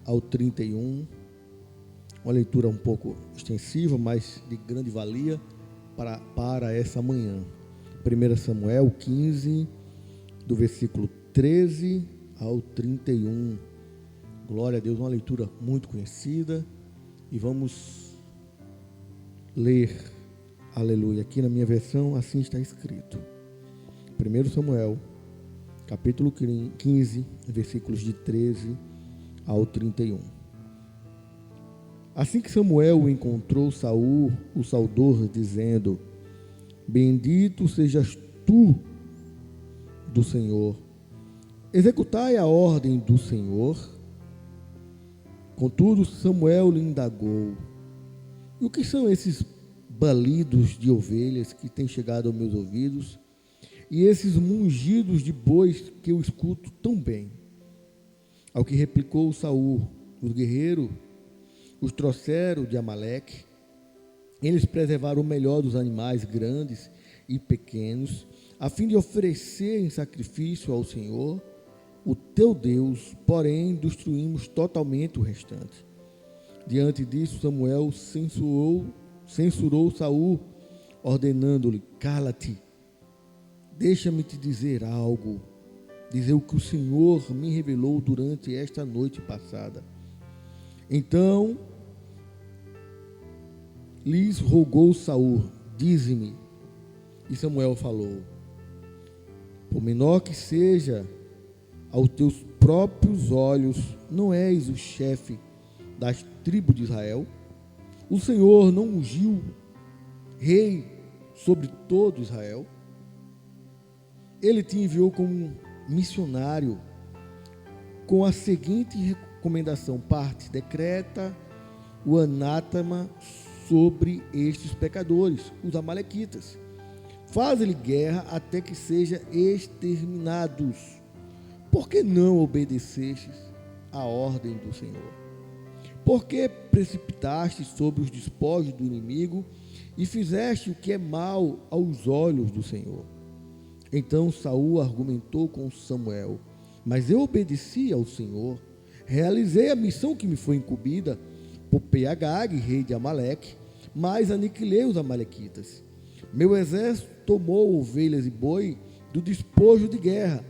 ao 31, uma leitura um pouco extensiva, mas de grande valia para essa manhã. 1 Samuel 15, do versículo 13 ao 31. Glória a Deus, uma leitura muito conhecida. E vamos ler, aleluia, aqui na minha versão, assim está escrito. 1 Samuel, capítulo 15, versículos de 13 ao 31. Assim que Samuel encontrou Saul, o saudou, dizendo: Bendito sejas tu do Senhor, executai a ordem do Senhor. Contudo, Samuel lhe indagou: E o que são esses balidos de ovelhas que têm chegado aos meus ouvidos, e esses mungidos de bois que eu escuto tão bem? Ao que replicou Saul: Os guerreiros os trouxeram de Amaleque. Eles preservaram o melhor dos animais grandes e pequenos, a fim de oferecer em sacrifício ao Senhor, o teu Deus, porém destruímos totalmente o restante. Diante disso, Samuel censurou Saul, ordenando-lhe: Cala-te, deixa-me te dizer algo, dizer o que o Senhor me revelou durante esta noite passada. Então lhes rogou Saul: Dize-me. E Samuel falou: Por menor que seja aos teus próprios olhos, não és o chefe das tribos de Israel? O Senhor não ungiu rei sobre todo Israel? Ele te enviou como missionário com a seguinte recomendação: parte, decreta o anátema sobre estes pecadores, os amalequitas. Faz-lhe guerra até que sejam exterminados. Por que não obedecestes à ordem do Senhor? Por que precipitaste sobre os despojos do inimigo e fizeste o que é mal aos olhos do Senhor? Então Saul argumentou com Samuel: Mas eu obedeci ao Senhor, realizei a missão que me foi incumbida, poupei Agag, rei de Amaleque, mas aniquilei os amalequitas. Meu exército tomou ovelhas e boi do despojo de guerra,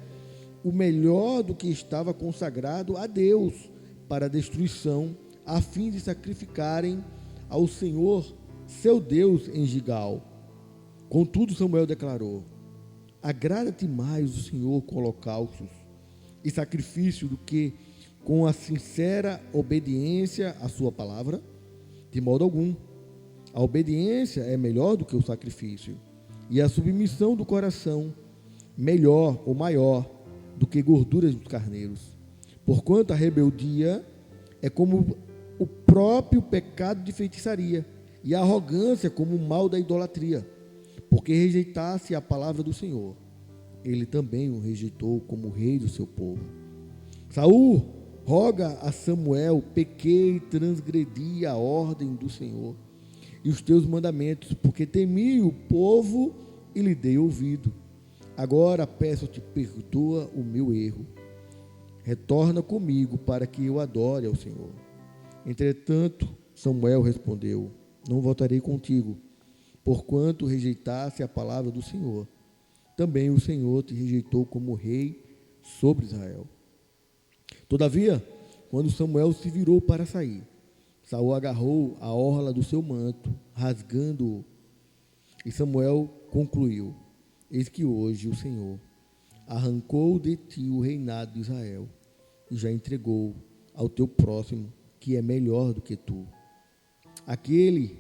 o melhor do que estava consagrado a Deus para a destruição, a fim de sacrificarem ao Senhor, seu Deus, em Gigal. Contudo, Samuel declarou: Agrada-te mais o Senhor com holocaustos e sacrifício do que com a sincera obediência à sua palavra? De modo algum. A obediência é melhor do que o sacrifício, e a submissão do coração melhor ou maior do que gorduras dos carneiros. Porquanto a rebeldia é como o próprio pecado de feitiçaria, e a arrogância como o mal da idolatria. Porque rejeitasse a palavra do Senhor, ele também o rejeitou como rei do seu povo. Saul roga a Samuel: Pequei e transgredi a ordem do Senhor e os teus mandamentos, porque temi o povo e lhe dei ouvido. Agora peço-te, perdoa o meu erro. Retorna comigo para que eu adore ao Senhor. Entretanto, Samuel respondeu: Não voltarei contigo, porquanto rejeitaste a palavra do Senhor. Também o Senhor te rejeitou como rei sobre Israel. Todavia, quando Samuel se virou para sair, Saul agarrou a orla do seu manto, rasgando-o. E Samuel concluiu: Eis que hoje o Senhor arrancou de ti o reinado de Israel e já entregou ao teu próximo, que é melhor do que tu. Aquele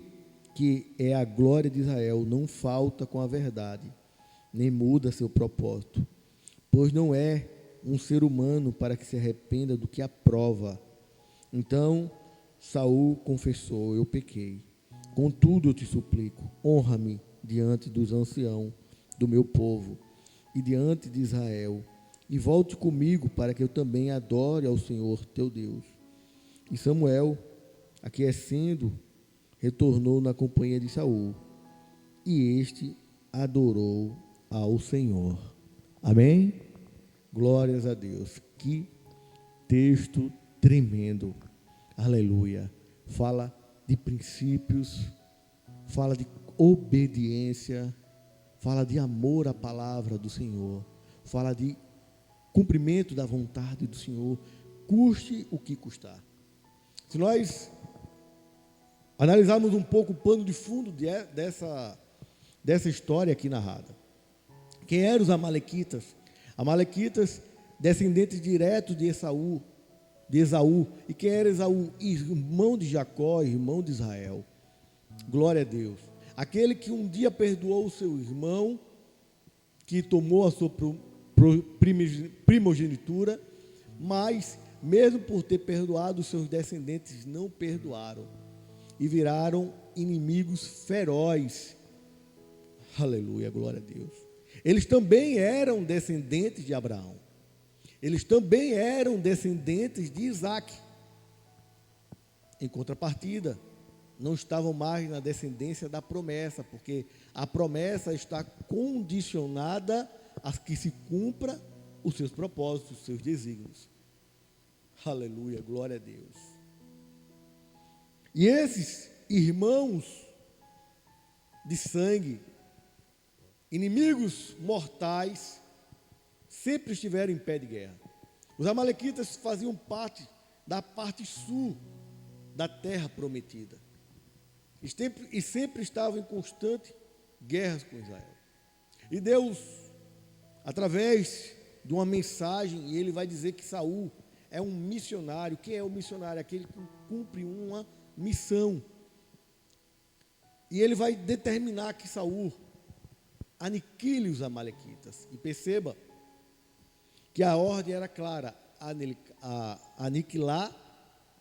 que é a glória de Israel não falta com a verdade, nem muda seu propósito, pois não é um ser humano para que se arrependa do que aprova. Então Saul confessou: Eu pequei. Contudo, eu te suplico, honra-me diante dos anciãos do meu povo e diante de Israel, e volte comigo para que eu também adore ao Senhor teu Deus. E Samuel, aquecendo, retornou na companhia de Saul, e este adorou ao Senhor. Amém? Glórias a Deus. Que texto tremendo. aleluia, fala de princípios, fala de obediência, fala de amor à palavra do Senhor, fala de cumprimento da vontade do Senhor, custe o que custar. Se nós analisarmos um pouco o pano de fundo dessa história aqui narrada, quem eram os amalequitas? Amalequitas, descendentes diretos de Esaú. E quem era Esaú? Irmão de Jacó, irmão de Israel. Glória a Deus. Aquele que um dia perdoou o seu irmão, que tomou a sua primogenitura, mas mesmo por ter perdoado, os seus descendentes não perdoaram e viraram inimigos ferozes. Aleluia, glória a Deus. Eles também eram descendentes de Abraão. Eles também eram descendentes de Isaac. Em contrapartida, não estavam mais na descendência da promessa, porque a promessa está condicionada a que se cumpra os seus propósitos, os seus desígnios. Aleluia, glória a Deus. E esses irmãos de sangue, inimigos mortais, sempre estiveram em pé de guerra. Os amalequitas faziam parte da parte sul da terra prometida. E sempre estavam em constante guerras com Israel. E Deus, através de uma mensagem, e ele vai dizer que Saul é um missionário. Quem é o missionário? Aquele que cumpre uma missão. E ele vai determinar que Saul aniquile os amalequitas. E perceba que a ordem era clara, aniquilar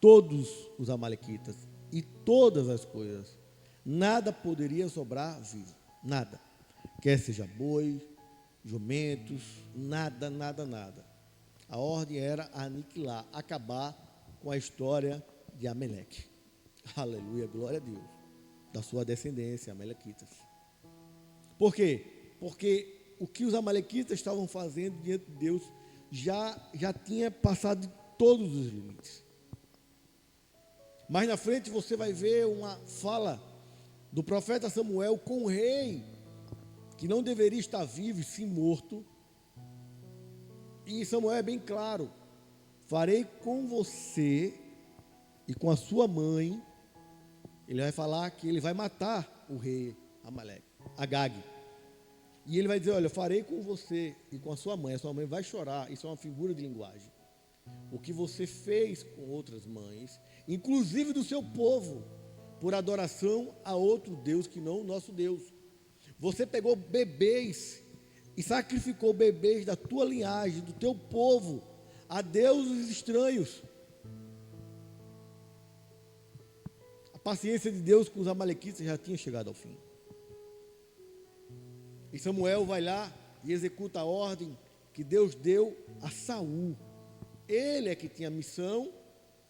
todos os amalequitas e todas as coisas. Nada poderia sobrar vivo, nada. Quer seja boi, jumentos, nada. A ordem era aniquilar, acabar com a história de Amaleque. Aleluia, glória a Deus. Da sua descendência, amalequitas. Por quê? Porque o que os amalequitas estavam fazendo diante de Deus já tinha passado de todos os limites. Mais na frente você vai ver uma fala do profeta Samuel com o rei, que não deveria estar vivo e sim morto. E Samuel é bem claro: farei com você e com a sua mãe. Ele vai falar que ele vai matar o rei Amaleque, Agag. E ele vai dizer: olha, farei com você e com a sua mãe vai chorar. Isso é uma figura de linguagem. O que você fez com outras mães, inclusive do seu povo, por adoração a outro Deus que não o nosso Deus. Você pegou bebês e sacrificou bebês da tua linhagem, do teu povo, a deuses estranhos. A paciência de Deus com os amalequitas já tinha chegado ao fim. E Samuel vai lá e executa a ordem que Deus deu a Saul. Ele é que tinha a missão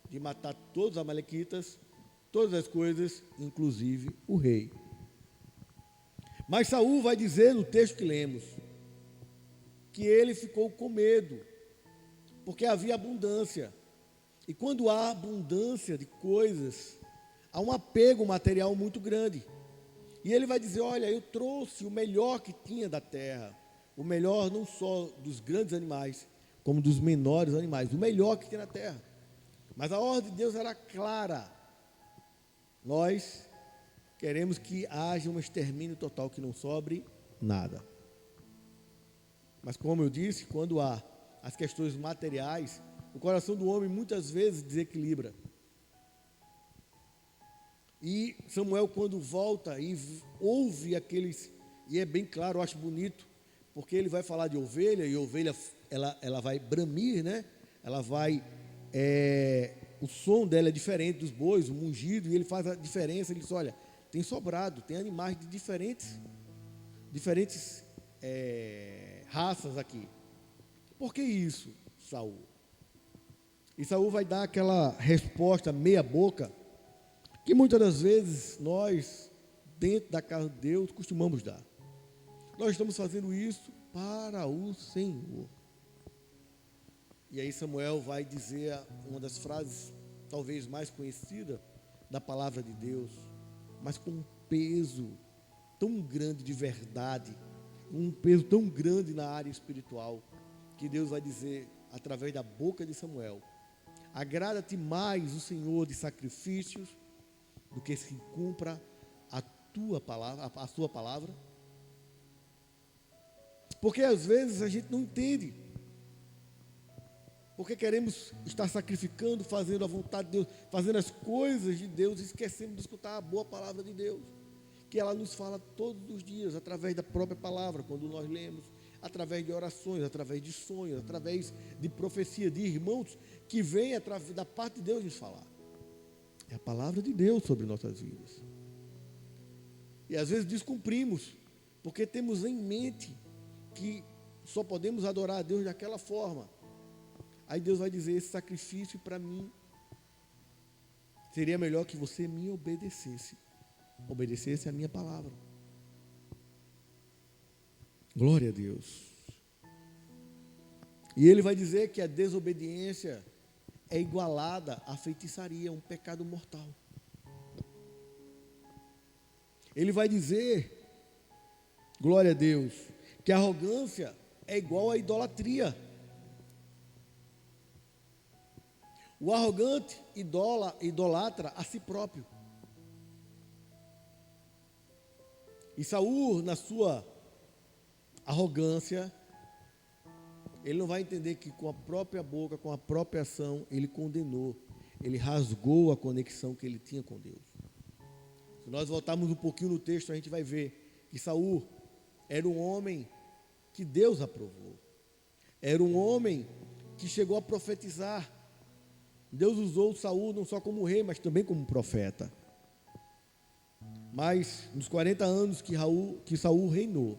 de matar todos os amalequitas, todas as coisas, inclusive o rei. Mas Saul vai dizer no texto que lemos, que ele ficou com medo, porque havia abundância. E quando há abundância de coisas, há um apego material muito grande. E ele vai dizer: olha, eu trouxe o melhor que tinha da terra, o melhor não só dos grandes animais, como dos menores animais, o melhor que tinha na terra. Mas a ordem de Deus era clara: nós queremos que haja um extermínio total, que não sobre nada. Mas como eu disse, quando há as questões materiais, o coração do homem muitas vezes desequilibra. E Samuel, quando volta e ouve aqueles, e é bem claro, eu acho bonito, porque ele vai falar de ovelha, e a ovelha ela vai bramir, né? Ela vai, o som dela é diferente dos bois, o mungido, e ele faz a diferença. Ele diz: olha, tem sobrado, tem animais de diferentes raças aqui. Por que isso, Saul? E Saul vai dar aquela resposta meia boca, que muitas das vezes nós, dentro da casa de Deus, costumamos dar. Nós estamos fazendo isso para o Senhor. E aí Samuel vai dizer uma das frases talvez mais conhecida da palavra de Deus, mas com um peso tão grande de verdade, um peso tão grande na área espiritual, que Deus vai dizer através da boca de Samuel: agrada-te mais o Senhor de sacrifícios do que se cumpra a tua palavra, a sua palavra. Porque às vezes a gente não entende, porque queremos estar sacrificando, fazendo a vontade de Deus, fazendo as coisas de Deus, esquecendo de escutar a boa palavra de Deus, que ela nos fala todos os dias, através da própria palavra, quando nós lemos, através de orações, através de sonhos, através de profecia, de irmãos que vêm da parte de Deus nos falar. É a palavra de Deus sobre nossas vidas. E às vezes descumprimos, porque temos em mente que só podemos adorar a Deus daquela forma. Aí Deus vai dizer: esse sacrifício para mim seria melhor que você me obedecesse a minha palavra. Glória a Deus. E ele vai dizer que a desobediência é igualada à feitiçaria, um pecado mortal. Ele vai dizer, glória a Deus, que a arrogância é igual à idolatria. O arrogante idolatra a si próprio. E Saul, na sua arrogância, ele não vai entender que com a própria boca, com a própria ação, ele condenou, ele rasgou a conexão que ele tinha com Deus. Se nós voltarmos um pouquinho no texto, a gente vai ver que Saul era um homem que Deus aprovou. Era um homem que chegou a profetizar. Deus usou Saul não só como rei, mas também como profeta. Mas nos 40 anos que Saul reinou,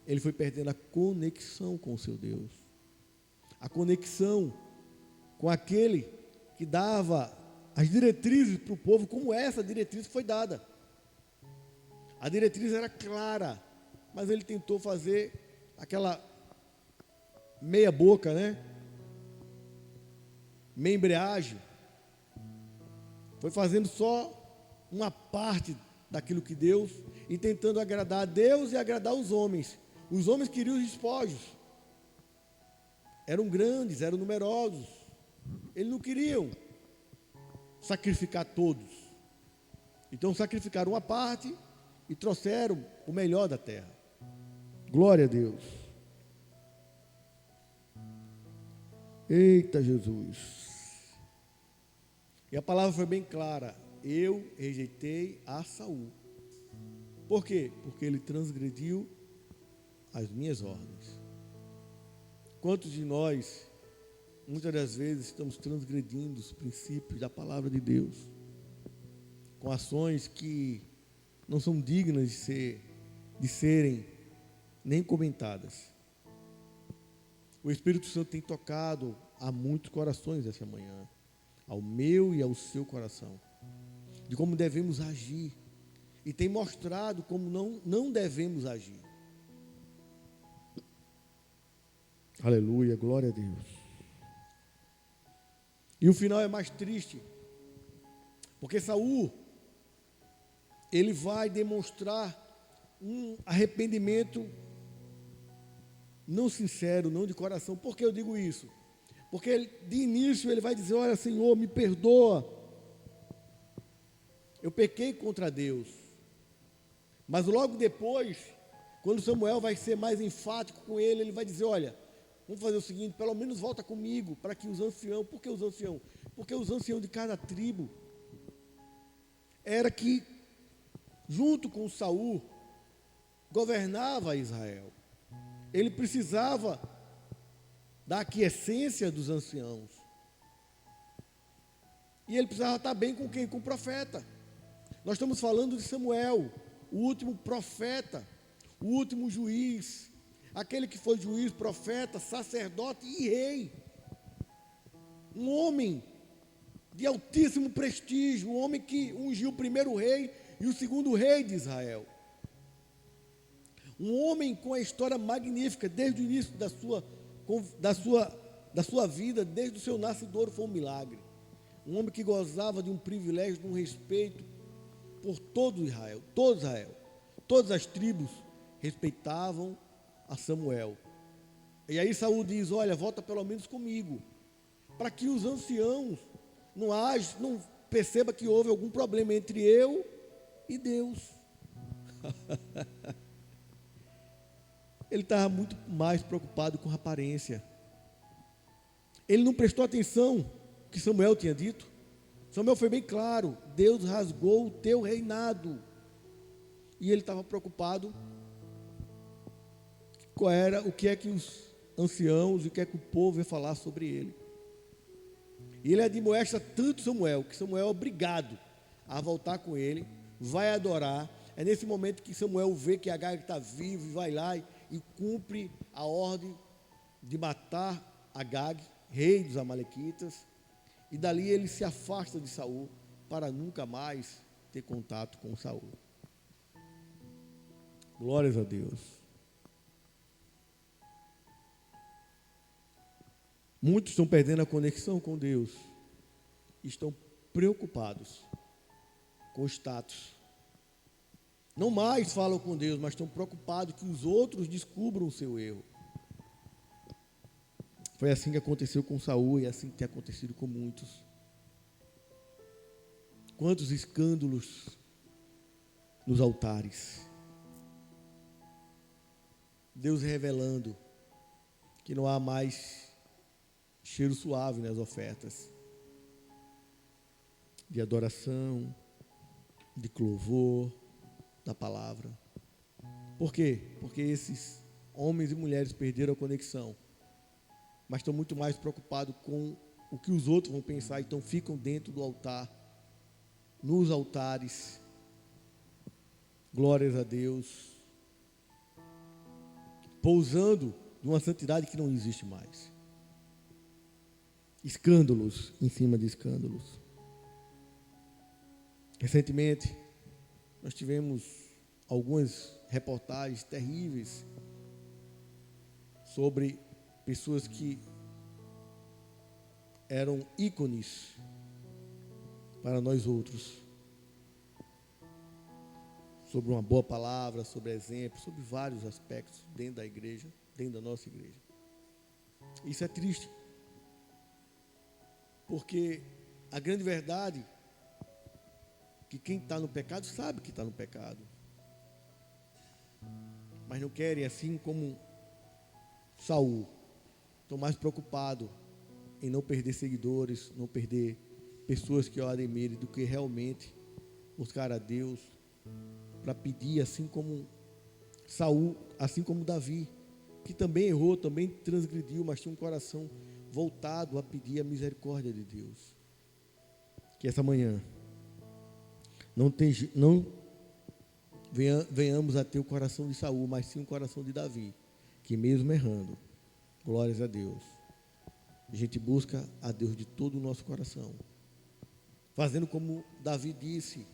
ele foi perdendo a conexão com o seu Deus, a conexão com aquele que dava as diretrizes para o povo, como essa diretriz foi dada. A diretriz era clara, mas ele tentou fazer aquela meia boca, meia embreagem, foi fazendo só uma parte daquilo que Deus, e tentando agradar a Deus e agradar os homens. Os homens queriam os despojos, eram grandes, eram numerosos, eles não queriam sacrificar todos, então sacrificaram uma parte e trouxeram o melhor da terra. Glória a Deus. Eita Jesus. E a palavra foi bem clara: eu rejeitei a Saul. Por quê? Porque ele transgrediu as minhas ordens. Quantos de nós, muitas das vezes, estamos transgredindo os princípios da palavra de Deus, com ações que não são dignas de serem nem comentadas? O Espírito Santo tem tocado a muitos corações essa manhã, ao meu e ao seu coração, de como devemos agir, e tem mostrado como não devemos agir. Aleluia, glória a Deus. E o final é mais triste, porque Saul, ele vai demonstrar um arrependimento não sincero, não de coração. Por que eu digo isso? Porque de início ele vai dizer: olha, Senhor, me perdoa, eu pequei contra Deus. Mas logo depois, quando Samuel vai ser mais enfático com ele, ele vai dizer: olha, vamos fazer o seguinte, pelo menos volta comigo, para que os anciãos, por que os anciãos? Porque os anciãos de cada tribo, era que, junto com Saul, governava Israel. Ele precisava da aquiescência dos anciãos. E ele precisava estar bem com quem? Com o profeta. Nós estamos falando de Samuel, o último profeta, o último juiz, aquele que foi juiz, profeta, sacerdote e rei. Um homem de altíssimo prestígio, um homem que ungiu o primeiro rei e o segundo rei de Israel. Um homem com a história magnífica, desde o início da sua vida, desde o seu nascimento foi um milagre. Um homem que gozava de um privilégio, de um respeito por todo Israel. Todas as tribos respeitavam a Samuel. E aí Saul diz: olha, volta pelo menos comigo, para que os anciãos não percebam que houve algum problema entre eu e Deus. Ele estava muito mais preocupado com a aparência. Ele não prestou atenção no que Samuel tinha dito. Samuel foi bem claro: Deus rasgou o teu reinado. E ele estava preocupado o que é que os anciãos, o que é que o povo ia falar sobre ele. E ele admoesta tanto Samuel, que Samuel é obrigado a voltar com ele, vai adorar. É nesse momento que Samuel vê que Agag está vivo e vai lá e cumpre a ordem de matar Agag, rei dos amalequitas. E dali ele se afasta de Saul para nunca mais ter contato com Saul. Glórias a Deus. Muitos estão perdendo a conexão com Deus. Estão preocupados com o status. Não mais falam com Deus, mas estão preocupados que os outros descubram o seu erro. Foi assim que aconteceu com Saul e é assim que tem acontecido com muitos. Quantos escândalos nos altares. Deus revelando que não há mais cheiro suave nas ofertas de adoração, de louvor, da palavra. Por quê? Porque esses homens e mulheres perderam a conexão, mas estão muito mais preocupados com o que os outros vão pensar, então ficam dentro do altar, nos altares. Glórias a Deus, pousando de uma santidade que não existe mais. Escândalos em cima de escândalos. Recentemente, nós tivemos algumas reportagens terríveis sobre pessoas que eram ícones para nós outros, sobre uma boa palavra, sobre exemplo, sobre vários aspectos dentro da igreja, dentro da nossa igreja. Isso é triste, porque a grande verdade é que quem está no pecado sabe que está no pecado, mas não querem, assim como Saul, estão mais preocupados em não perder seguidores, não perder pessoas que o admirem, do que realmente buscar a Deus para pedir, assim como Saul, assim como Davi, que também errou, também transgrediu, mas tinha um coração voltado a pedir a misericórdia de Deus. Que essa manhã não venhamos a ter o coração de Saul, mas sim o coração de Davi, que mesmo errando, glórias a Deus, a gente busca a Deus de todo o nosso coração, fazendo como Davi disse: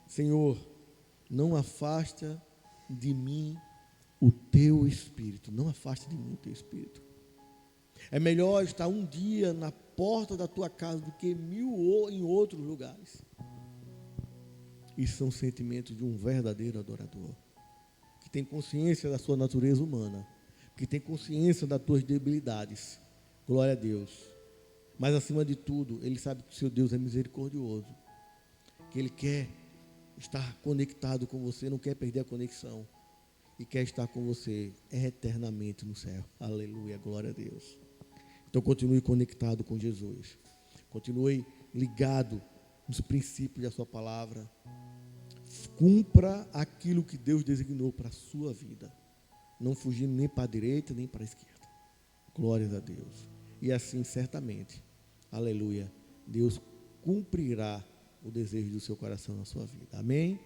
Senhor, não afasta de mim o teu espírito. Não afaste de mim o teu espírito. É melhor estar um dia na porta da tua casa do que 1000 em outros lugares. Isso são sentimentos de um verdadeiro adorador, que tem consciência da sua natureza humana, que tem consciência das tuas debilidades. Glória a Deus. Mas acima de tudo, ele sabe que o seu Deus é misericordioso, que ele quer estar conectado com você, não quer perder a conexão, e quer estar com você eternamente no céu. Aleluia, glória a Deus. Então continue conectado com Jesus, continue ligado nos princípios da sua palavra, cumpra aquilo que Deus designou para a sua vida, não fugindo nem para a direita nem para a esquerda. Glórias a Deus. E assim certamente, aleluia, Deus cumprirá o desejo do seu coração na sua vida. Amém?